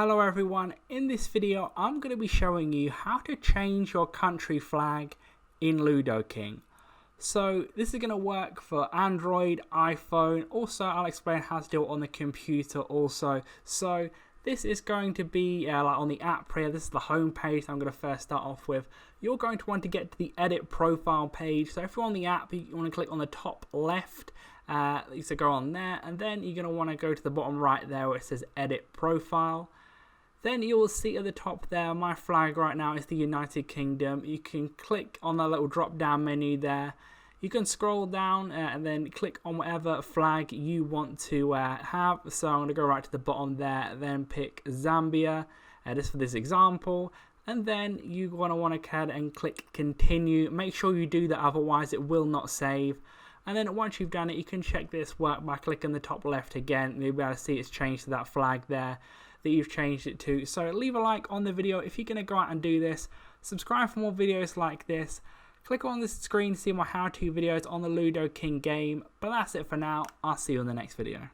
Hello everyone, in this video I'm going to be showing you how to change your country flag in Ludo King. So this is going to work for Android, iPhone, also I'll explain how to do it on the computer also. So this is going to be like on the app here. This is the home page I'm going to first start off with. You're going to want to get to the edit profile page. So if you're on the app, you want to click on the top left. So go on there, and then you're going to want to go to the bottom right there where it says edit profile. Then you will see at the top there, my flag right now is the United Kingdom. You can click on the little drop down menu there. You can scroll down and then click on whatever flag you want to have. So I'm going to go right to the bottom there, then pick Zambia, just for this example. And then you want to go ahead and click continue. Make sure you do that, otherwise it will not save. And then once you've done it, you can check this work by clicking the top left again. You'll be able to see it's changed to that flag there that you've changed it to. So leave a like on the video if you're going to go out and do this. Subscribe for more videos like this. Click on the screen to see my how-to videos on the Ludo King game. But that's it for now. I'll see you in the next video.